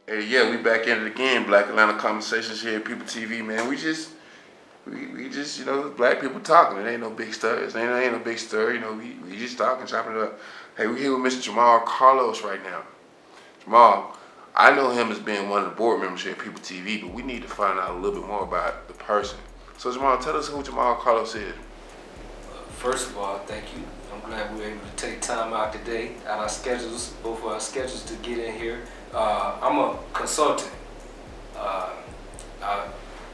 Hey, yeah, we back in it again. Black Atlanta Conversations here at People TV, man. We just, black people talking. It ain't no big stir. Ain't no big stir. We just talking, chopping it up. Hey, we here with Mr. Jamaal Carlos right now. Jamaal, I know him as being one of the board members here at People TV, but we need to find out a little bit more about the person. So, Jamaal, tell us who Jamaal Carlos is. First of all, thank you. I'm glad we were able to take time out today, out our schedules, both of our schedules, to get in here. I'm a consultant. I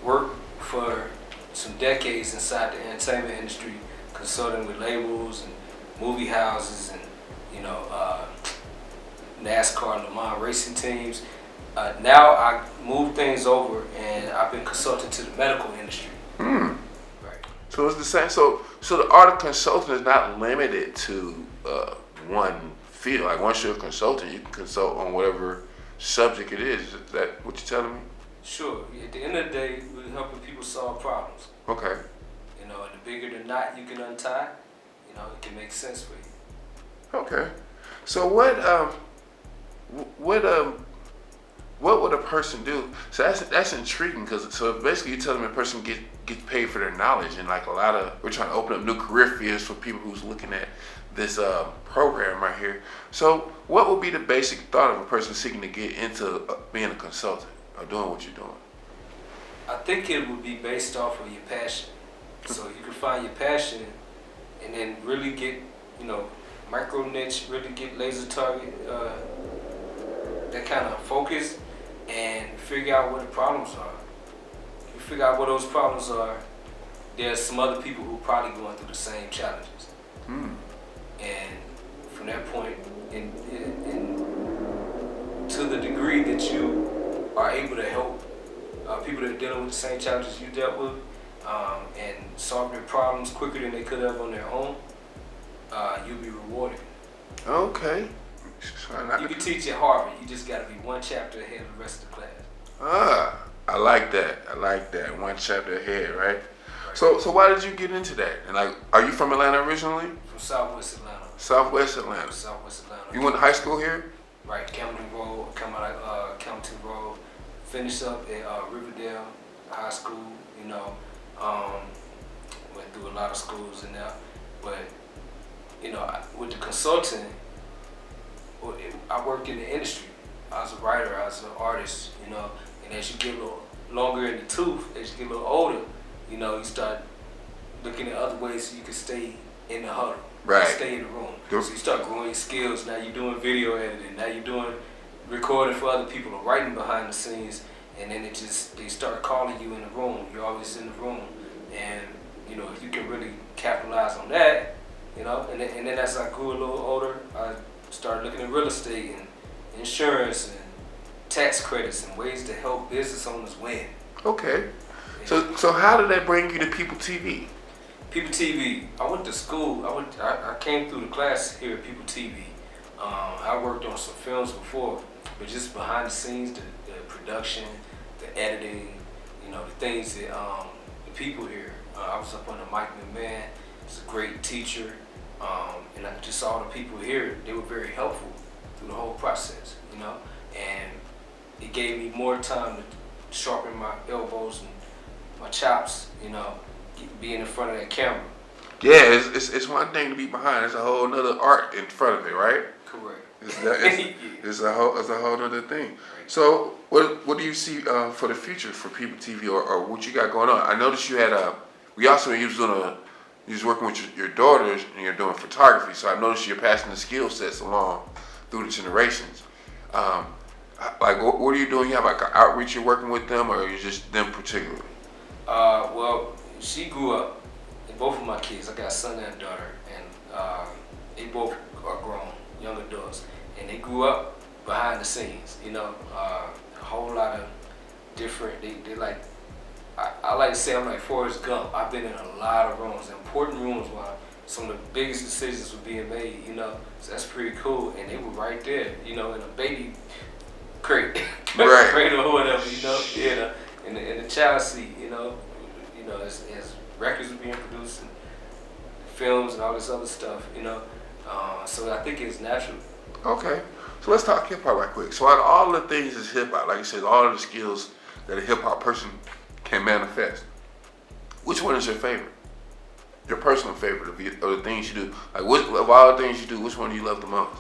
worked for some decades inside the entertainment industry, consulting with labels and movie houses and, NASCAR, Le Mans racing teams. Now I moved things over and I've been consulting to the medical industry. Hmm. Right. So it's the same. So the art of consulting is not limited to one field. Like once you're a consultant, you can consult on whatever subject it is. Is that what you're telling me? Sure. At the end of the day, we're helping people solve problems. Okay. And the bigger the knot you can untie, it can make sense for you. Okay. So what would a person do? So that's intriguing because basically you're telling me a person gets paid for their knowledge, and like we're trying to open up new career fields for people who's looking at this program right here. So what would be the basic thought of a person seeking to get into being a consultant or doing what you're doing? I think it would be based off of your passion. So you can find your passion and then really get, micro niche, really get laser target, that kind of focus, and figure out what the problems are. You figure out what those problems are, there's some other people who are probably going through the same challenges. And from that point, in to the degree that you are able to help people that are dealing with the same challenges you dealt with, and solve their problems quicker than they could have on their own, you'll be rewarded. Okay. You can teach at Harvard. You just got to be one chapter ahead of the rest of the class. I like that. One chapter ahead, right? So why did you get into that? And are you from Atlanta originally? From Southwest Atlanta. Southwest Atlanta. Southwest Atlanta. You went to high school here? Right, Camden Road. Come out of Camden Road. Finished up at Riverdale High School. Went through a lot of schools in there, but with the consulting, I worked in the industry. I was a writer, I was an artist, and as you get a little longer in the tooth, as you get a little older, you start looking at other ways so you can stay in the huddle, right? Stay in the room. So you start growing your skills. Now you're doing video editing. Now you're doing recording for other people or writing behind the scenes, and then they start calling you in the room. You're always in the room, and if you can really capitalize on that, and then as I grew a little older, I started looking at real estate and insurance and tax credits and ways to help business owners win. Okay. So how did that bring you to People TV? People TV, I went to school. I came through the class here at People TV. I worked on some films before, but just behind the scenes, the production, the editing, the things that the people here. I was up under Mike McMahon. He's a great teacher. And I just saw the people here, they were very helpful through the whole process, and it gave me more time to sharpen my elbows and my chops, being in front of that camera. Yeah, it's one thing to be behind, it's a whole nother art in front of it, right? Correct. It's a whole nother thing. So what do you see for the future for People TV or what you got going on? I noticed you had you was working with your daughters and you're doing photography, so I noticed you're passing the skill sets along through the generations. What are you doing? You have an outreach you're working with them, or are you just them particularly? Well, she grew up, and both of my kids, I got a son and a daughter, and they both are grown, young adults, and they grew up behind the scenes, a whole lot of different, they like, I like to say I'm like Forrest Gump. I've been in a lot of rooms, important rooms while some of the biggest decisions were being made, so that's pretty cool. And they were right there, in a baby crate, right. crate or whatever, in the child seat, as records were being produced and films and all this other stuff, so I think it's natural. Okay. So let's talk hip hop right quick. So out of all the things that's hip hop, like you said, all of the skills that a hip hop person can manifest, which one is your favorite? Your personal favorite of the things you do? Like, of all the things you do, which one do you love the most?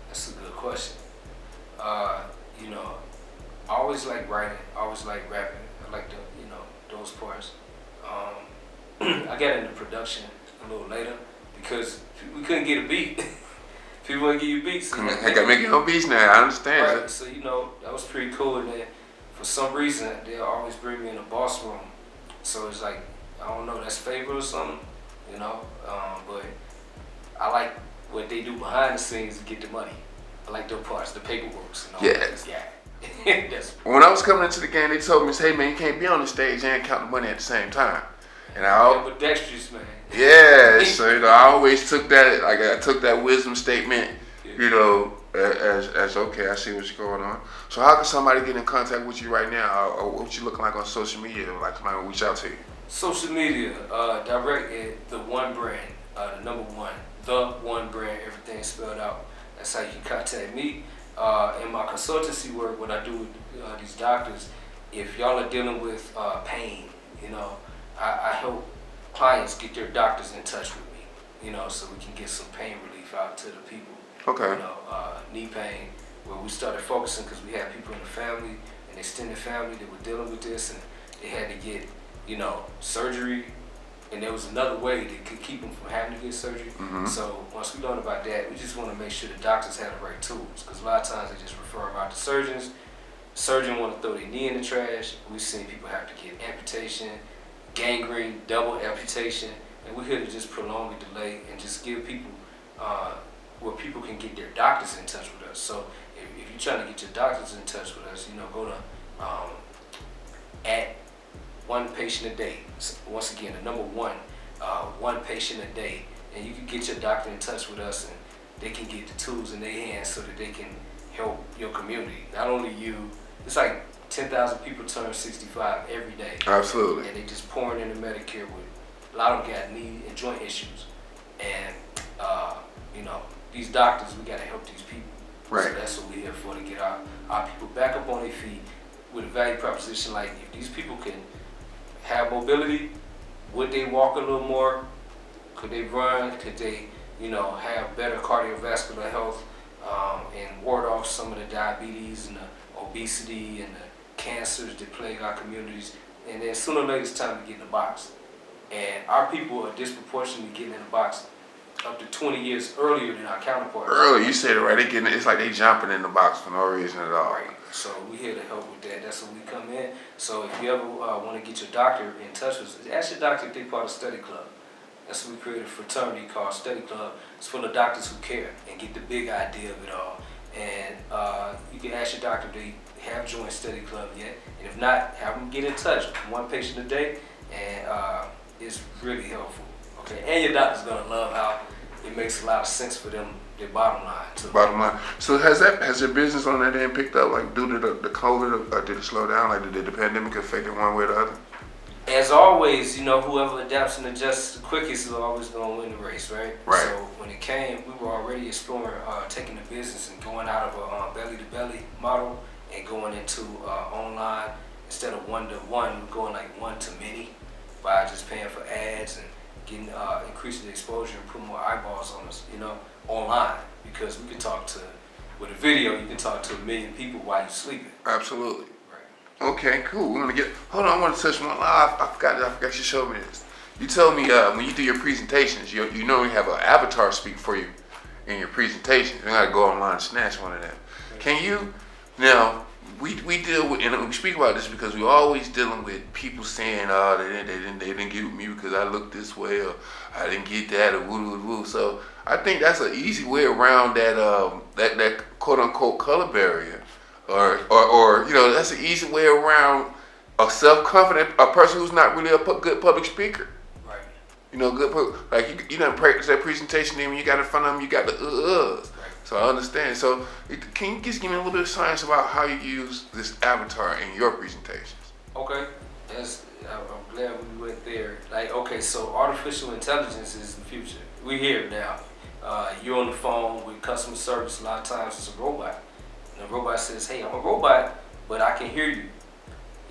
That's a good question. You know, I always like writing. I always like rapping. I like those parts. I got into production a little later because we couldn't get a beat. People wouldn't give you beats. I got making no beats now. I understand. Right. So that was pretty cool. And then for some reason they'll always bring me in the boss room. So it's like, I don't know, that's favor or something, but I like what they do behind the scenes to get the money. I like their parts, the paperworks and all that. Yeah. When I was coming into the game, they told me, hey man, you can't be on the stage and count the money at the same time. And but dexterous, man. Yeah, so I always took that, like I took that wisdom statement, as okay, I see what's going on. So how can somebody get in contact with you right now, or what you looking like on social media, like somebody will reach out to you? Social media, direct at the one brand, the number one, the one brand, everything spelled out. That's how you can contact me. In my consultancy work, what I do with these doctors, if y'all are dealing with pain, I help clients get their doctors in touch with me, so we can get some pain relief out to the people. Okay. Knee pain, where we started focusing because we had people in the family, an extended family that were dealing with this, and they had to get, surgery, and there was another way that could keep them from having to get surgery. Mm-hmm. So once we learned about that, we just want to make sure the doctors have the right tools, because a lot of times they just refer them out to surgeons. The surgeon want to throw their knee in the trash. We've seen people have to get amputation, gangrene, double amputation, and we're here to just prolong the delay and just give people where people can get their doctors in touch with us. So if you're trying to get your doctors in touch with us, go to at one patient a day. Once again, the number one patient a day, and you can get your doctor in touch with us, and they can get the tools in their hands so that they can help your community. Not only you, it's like 10,000 people turn 65 every day. Absolutely. And they just pouring into Medicare with a lot of them got knee and joint issues, and these doctors, we got to help these people. Right. So that's what we're here for, to get our people back up on their feet with a value proposition like, if these people can have mobility, would they walk a little more? Could they run? Could they, have better cardiovascular health and ward off some of the diabetes and the obesity and the cancers that plague our communities? And then sooner or later, it's time to get in the box. And our people are disproportionately getting in the box up to 20 years earlier than our counterparts. Early, you said it right. It's like they jumping in the box for no reason at all. Right. So we're here to help with that. That's when we come in. So if you ever want to get your doctor in touch with us, ask your doctor if they're part of Study Club. That's what we created a fraternity called Study Club. It's full of doctors who care and get the big idea of it all. And you can ask your doctor if they have joined Study Club yet. And if not, have them get in touch. One patient a day, and it's really helpful. Okay, and your doctor's gonna love how it makes a lot of sense for them, their bottom line too. Bottom line. So has your business on that end picked up, like due to the COVID, or did it slow down? Like did the pandemic affect it one way or the other? As always, whoever adapts and adjusts the quickest is always gonna win the race, right? Right. So when it came, we were already exploring taking the business and going out of a belly-to-belly model and going into online. Instead of one-to-one, we're going like one-to-many by just paying for ads and getting increasing the exposure and putting more eyeballs on us, online, because we can talk to, with a video, you can talk to 1 million people while you're sleeping. Absolutely. Right. Okay, cool. We're gonna hold on, I want to touch one. I forgot you showed me this. You told me when you do your presentations, you normally have an avatar speak for you in your presentation. You gotta go online and snatch one of them. Okay. Can you, now, we deal with, and we speak about this because we're always dealing with people saying, they didn't get with me because I look this way, or I didn't get that, or woo. So I think that's an easy way around that quote unquote color barrier, or that's an easy way around a self-confident, a person who's not really a good public speaker. Right. Like you done practice that presentation, then when you got in front of them, you got the Right. So I understand. So can you just give me a little bit of science about how you use this avatar in your presentations? Okay, I'm glad we went there. So artificial intelligence is the future. We're here now. you're on the phone with customer service. A lot of times it's a robot, and the robot says, "Hey, I'm a robot, but I can hear you.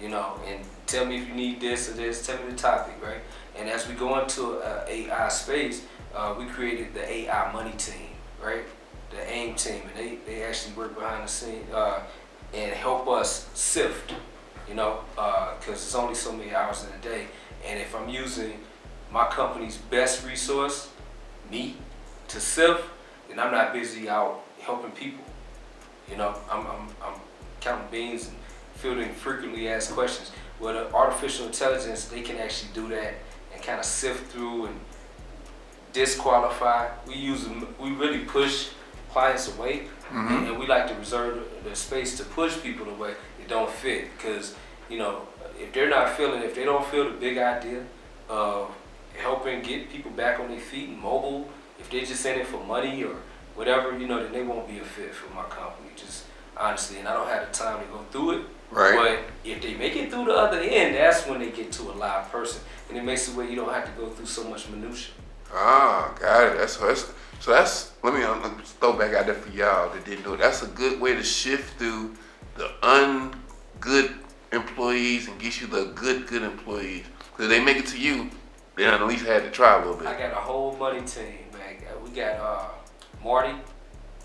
And tell me if you need this or this. Tell me the topic, right?" And as we go into AI space, we created the AI money team, right? The AIM team, and they actually work behind the scene and help us sift, because it's only so many hours in a day. And if I'm using my company's best resource, me, to sift, then I'm not busy out helping people. I'm counting beans and fielding frequently asked questions. With artificial intelligence, they can actually do that and kind of sift through and disqualify. We really push clients away, and we like to reserve the space to push people away that don't fit, because if they don't feel the big idea of helping get people back on their feet and mobile, if they're just in it for money or whatever, then they won't be a fit for my company, just honestly. And I don't have the time to go through it. Right. But if they make it through the other end, that's when they get to a live person, and it makes it where you don't have to go through so much minutia. Ah, got it. So that's let me throw back out there for y'all that didn't know. That's a good way to shift through the ungood employees and get you the good employees. Because they make it to you, they at least had to try a little bit. I got a whole money team, man. We got Marty,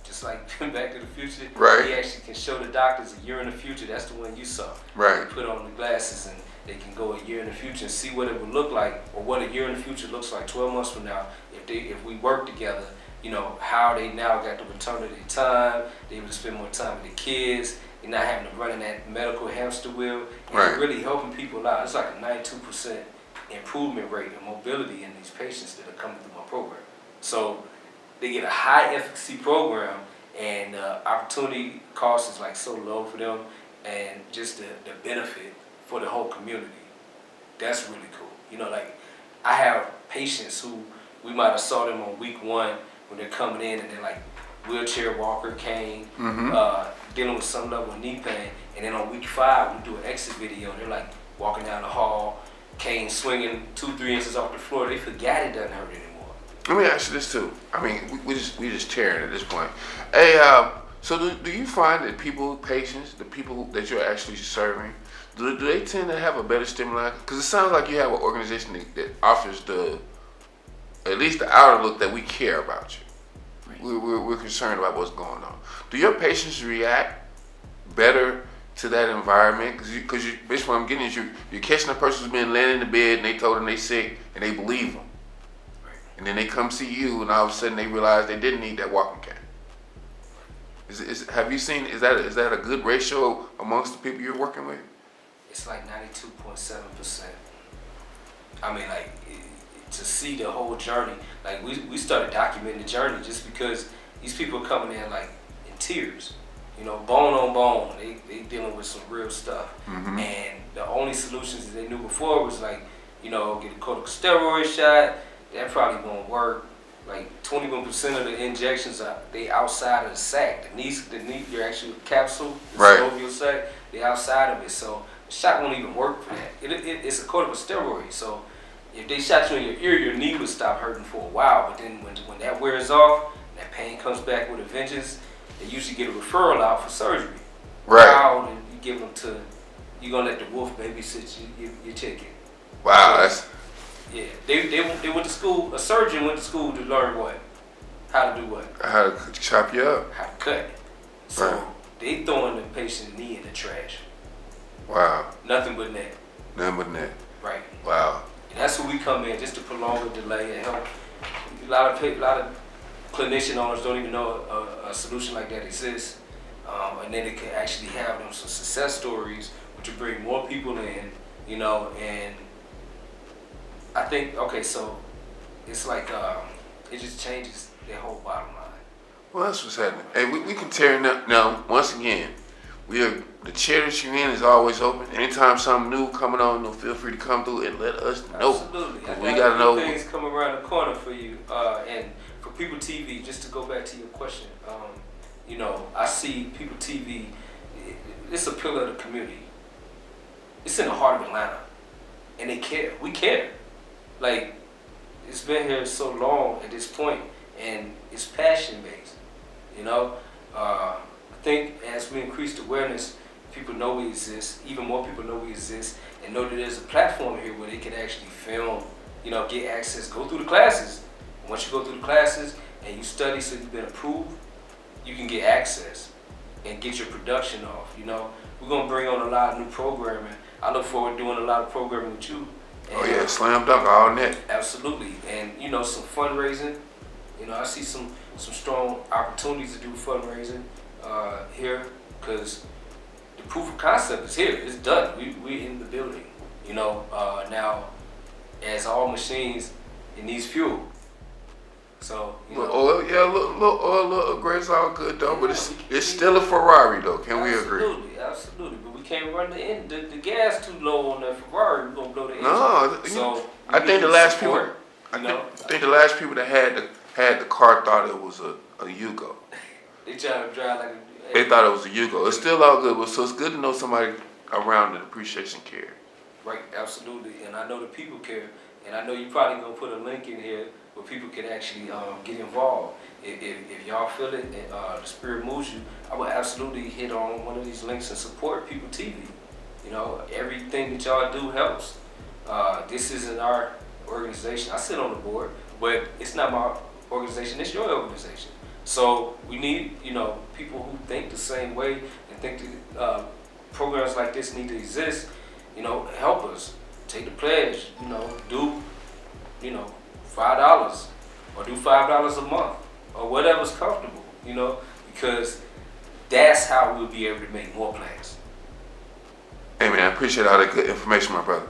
just like Back to the Future. Right. He actually can show the doctors a year in the future. That's the one you saw. Right. They put on the glasses and they can go a year in the future and see what it would look like, or what a year in the future looks like 12 months from now if we work together. How they now got the return of their time. They able to spend more time with their kids. They're not having to run in that medical hamster wheel. And Right. They're really helping people out. It's like a 92% improvement rate in mobility in these patients that are coming through my program. So they get a high efficacy program, and opportunity cost is like so low for them, and just the benefit for the whole community. That's really cool. Like I have patients who we might have saw them on week 1 when they're coming in and they're like wheelchair walker, cane, dealing with some level of knee pain, and then on week 5 we do an exit video. They're like walking down the hall, cane swinging 2-3 inches off the floor. They forgot it doesn't hurt anymore. Let me ask you this too. I mean, we just tearing at this point. Hey, so do you find that patients, the people that you're actually serving, do they tend to have a better stimuli? Because it sounds like you have an organization that offers at least the outer look that we care about you. Right. We're concerned about what's going on. Do your patients react better to that environment? Because basically what I'm getting is you're catching a person who's been laying in the bed and they told them they sick and they believe them. Right. And then they come see you and all of a sudden they realize they didn't need that walking cane. Have you seen, is that a good ratio amongst the people you're working with? It's like 92.7%. I mean, like, to see the whole journey, like we started documenting the journey just because these people are coming in like in tears, bone on bone. They dealing with some real stuff, and the only solutions that they knew before was like, get a corticosteroid shot. That probably won't work. Like 21% of the injections they outside of the sac. Your actual capsule, the synovial sac, they outside of it. So the shot won't even work for that. It's a corticosteroid. So if they shot you in your ear, your knee would stop hurting for a while. But then when that wears off, and that pain comes back with a vengeance, they usually get a referral out for surgery. Right. Wow, and you give them you're going to let the wolf babysit your chicken. Wow, so, yeah, they went to school. A surgeon went to school to learn what? How to do what? How to chop you up. How to cut. So they throwing the patient's knee in the trash. Wow. Nothing but net. Nothing but net. Right. Wow. And that's where we come in, just to prolong the delay and help. A lot of clinician owners don't even know a solution like that exists, and then they can actually have them some success stories, which will bring more people in, and I think, so it's like, it just changes their whole bottom line. Well, that's what's happening. Hey, we can tear it up. Now, once again, the chair that you're in is always open. Anytime something new coming on, feel free to come through and let us know. Absolutely. We gotta know. Things come around the corner for you. And for People TV, just to go back to your question, I see People TV, it's a pillar of the community. It's in the heart of Atlanta. And they care. We care. Like, it's been here so long at this point, and it's passion based. You know, I think as we increase the awareness, people know we exist. Even more people know we exist, and know that there's a platform here where they can actually film. You know, get access, go through the classes. Once you go through the classes and you study, so you've been approved, you can get access and get your production off. You know, we're gonna bring on a lot of new programming. I look forward to doing a lot of programming with you. And Oh yeah, slam dunk all net. absolutely, and you know, some fundraising. You know, I see some strong opportunities to do fundraising here, because the proof of concept is here. It's done. We in the building. You know, now as all machines, it needs fuel. So you know, Little oil, yeah, little oil, little upgrades, all good though. But it's still a Ferrari though. Can we agree? absolutely, absolutely. But we can't run the gas too low on that Ferrari. We're gonna blow the engine. No, So I we think need the last support, people, you know, I think the last people that had the car thought it was a Yugo. they trying to drive like They thought it was a Yugo. It's still all good, but so it's good to know somebody around that appreciates and care. right, absolutely. And I know the people care, and I know you probably gonna put a link in here where people can actually get involved. If y'all feel it and the spirit moves you, I would absolutely hit on one of these links and support People TV. You know, everything that y'all do helps. This isn't our organization. I sit on the board, but it's not my organization. It's your organization. So we need, you know, people who think the same way and think that programs like this need to exist. You know, help us. Take the pledge. You know, do, you know, $5 or do $5 a month or whatever's comfortable. You know, because that's how we'll be able to make more plans. Hey man, I appreciate all that good information, my brother.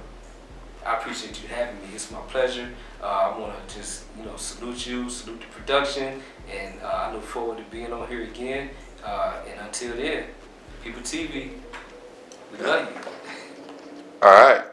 I appreciate you having me. It's my pleasure. I want to just, you know, salute you, salute the production, and I look forward to being on here again. And until then, People TV, we love you. All right.